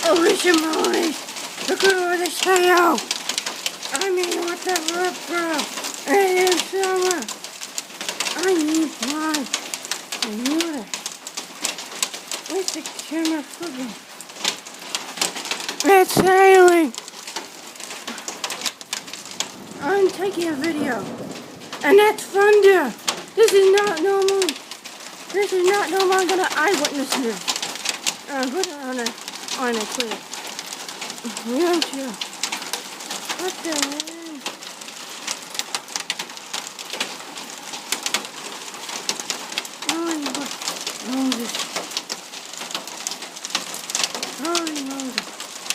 Holy moly! Look over the tail! I mean, what the fuck, bro? It is summer! I need one! I knew it! Where's the camera flipping? It's sailing! I'm taking a video. And that's thunder! This is not normal! This is not normal! I'm gonna eyewitness this! Put it on a clip. We don't you. What the hell?